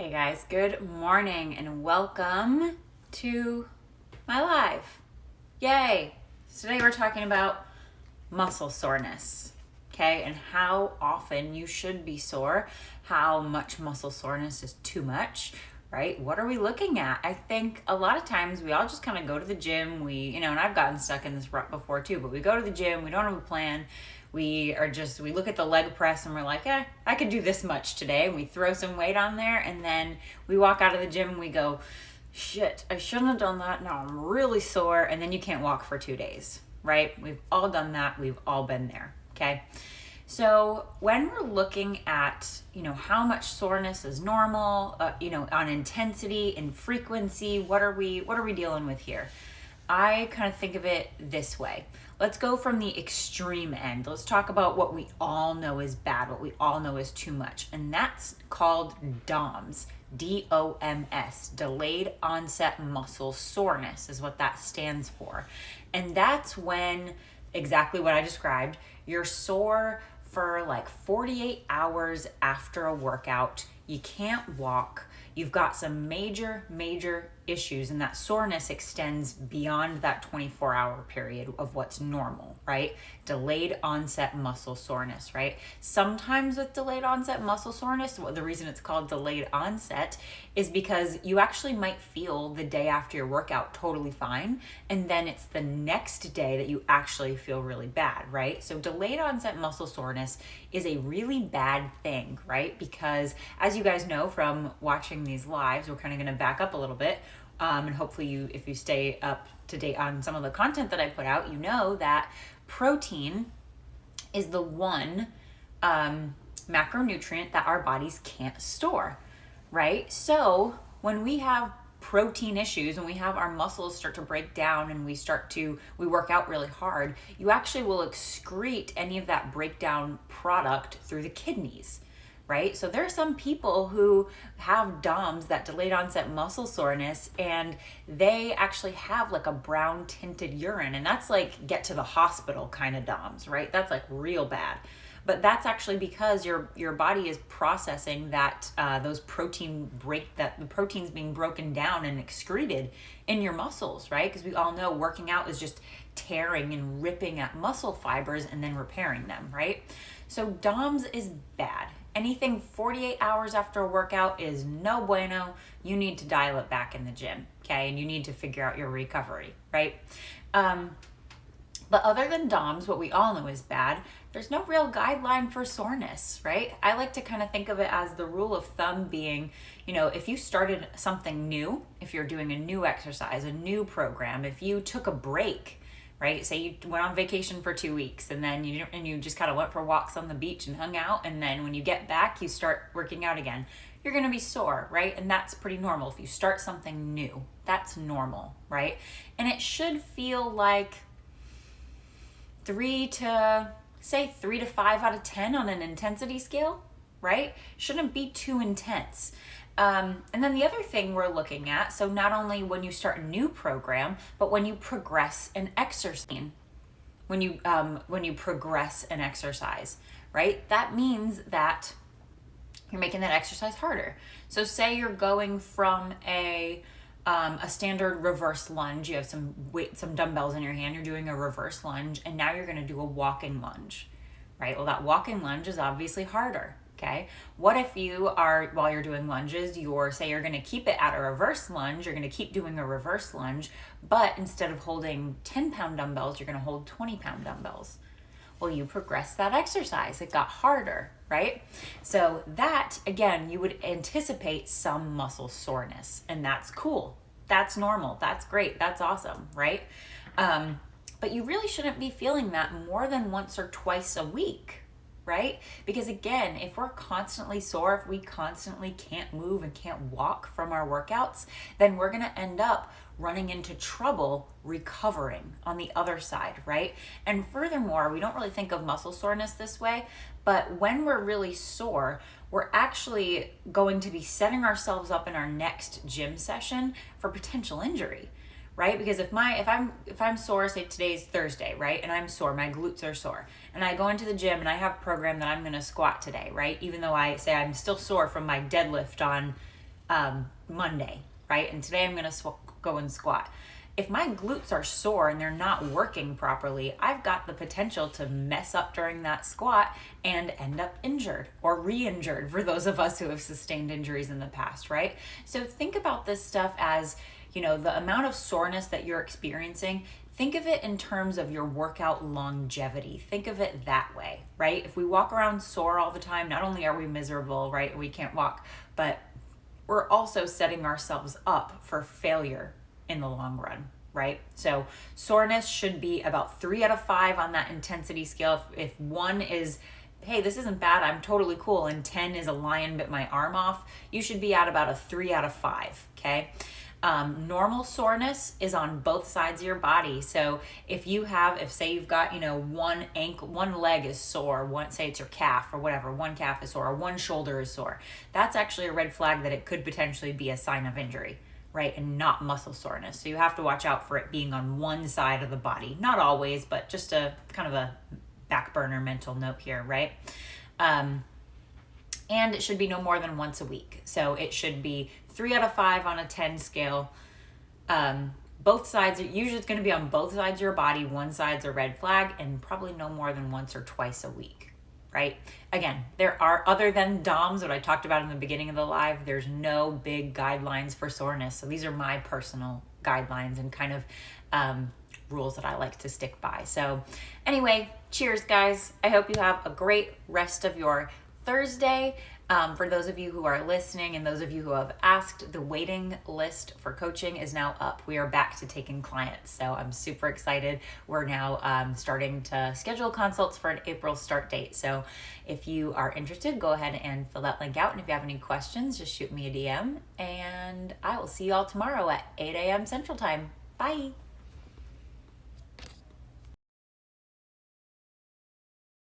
Hey guys, good morning and welcome to my live. Yay! So today we're talking about muscle soreness, okay, and how often you should be sore, how much muscle soreness is too much, right? What are we looking at? I think a lot of times we all just kind of go to the gym. And I've gotten stuck in this rut before too, but we go to the gym, we don't have a plan. We look at the leg press and we're like, I could do this much today. And we throw some weight on there and then we walk out of the gym and we go, shit, I shouldn't have done that. Now I'm really sore. And then you can't walk for 2 days, right? We've all done that. We've all been there, okay? So when we're looking at, how much soreness is normal, on intensity and frequency, what are we dealing with here? I kind of think of it this way. Let's go from the extreme end. Let's talk about what we all know is bad, what we all know is too much. And that's called DOMS, DOMS, delayed onset muscle soreness is what that stands for. And that's when, exactly what I described, you're sore for like 48 hours after a workout. You can't walk. You've got some major issues, and that soreness extends beyond that 24-hour period of what's normal, right? Delayed onset muscle soreness, right? Sometimes with delayed onset muscle soreness, the reason it's called delayed onset is because you actually might feel the day after your workout totally fine, and then it's the next day that you actually feel really bad, right? So delayed onset muscle soreness is a really bad thing, right? Because as you guys know from watching these lives, we're kind of going to back up a little bit. And hopefully if you stay up to date on some of the content that I put out, you know that protein is the one macronutrient that our bodies can't store, right? So when we have protein issues, when we have our muscles start to break down and we work out really hard, you actually will excrete any of that breakdown product through the kidneys. Right? So there are some people who have DOMS, that delayed onset muscle soreness, and they actually have like a brown tinted urine, and that's like get to the hospital kind of DOMS, right? That's like real bad. But that's actually because your body is processing that the proteins being broken down and excreted in your muscles, right? Because we all know working out is just tearing and ripping at muscle fibers and then repairing them, right? So DOMS is bad. Anything 48 hours after a workout is no bueno. You need to dial it back in the gym, okay? And you need to figure out your recovery, right? But other than DOMS, what we all know is bad, there's no real guideline for soreness, right? I like to kind of think of it as the rule of thumb being, if you started something new, if you're doing a new exercise, a new program, if you took a break, right? Say you went on vacation for 2 weeks and then you just kind of went for walks on the beach and hung out, and then when you get back, you start working out again. You're going to be sore, right? And that's pretty normal. If you start something new, that's normal, right? And it should feel like 3 to 5 out of 10 on an intensity scale, right? Shouldn't be too intense. And then the other thing we're looking at, so not only when you start a new program, but when you progress an exercise, when you progress an exercise, right? That means that you're making that exercise harder. So say you're going from a standard reverse lunge, you have some dumbbells in your hand, you're doing a reverse lunge, and now you're going to do a walking lunge, right? Well, that walking lunge is obviously harder. Okay. What if while you're doing lunges, you're going to keep it at a reverse lunge, you're going to keep doing a reverse lunge, but instead of holding 10-pound dumbbells, you're going to hold 20-pound dumbbells. Well, you progressed that exercise. It got harder, right? So that, again, you would anticipate some muscle soreness, and that's cool. That's normal. That's great. That's awesome, right? But you really shouldn't be feeling that more than once or twice a week. Right? Because again, if we're constantly sore, if we constantly can't move and can't walk from our workouts, then we're going to end up running into trouble recovering on the other side, right? And furthermore, we don't really think of muscle soreness this way, but when we're really sore, we're actually going to be setting ourselves up in our next gym session for potential injury. Right? Because if I'm sore, say today's Thursday, right? And I'm sore, my glutes are sore, and I go into the gym and I have a program that I'm going to squat today, right? Even though I say I'm still sore from my deadlift on Monday, right? And today I'm going to go and squat. If my glutes are sore and they're not working properly, I've got the potential to mess up during that squat and end up injured or re-injured for those of us who have sustained injuries in the past, right? So think about this stuff as, the amount of soreness that you're experiencing. Think of it in terms of your workout longevity. Think of it that way, right? If we walk around sore all the time, not only are we miserable, right? We can't walk, but we're also setting ourselves up for failure in the long run, right? So soreness should be about 3 out of 5 on that intensity scale. If 1 is, hey, this isn't bad, I'm totally cool, and 10 is a lion bit my arm off, you should be at about a 3 out of 5, okay? Normal soreness is on both sides of your body. So if say you've got, one leg is sore, say it's your calf or whatever, one calf is sore, or one shoulder is sore, that's actually a red flag that it could potentially be a sign of injury, right? And not muscle soreness. So you have to watch out for it being on one side of the body. Not always, but just a kind of a back burner mental note here, right? And it should be no more than once a week. So it should be 3 out of 5 on a 10 scale. Both sides, usually it's going to be on both sides of your body. One side's a red flag, and probably no more than once or twice a week, right? Again, there are, other than DOMS, what I talked about in the beginning of the live, there's no big guidelines for soreness. So these are my personal guidelines and kind of rules that I like to stick by. So anyway, cheers, guys. I hope you have a great rest of your Thursday. For those of you who are listening and those of you who have asked, the waiting list for coaching is now up. We are back to taking clients. So I'm super excited. We're now starting to schedule consults for an April start date. So if you are interested, go ahead and fill that link out. And if you have any questions, just shoot me a DM. And I will see you all tomorrow at 8 a.m. Central Time. Bye.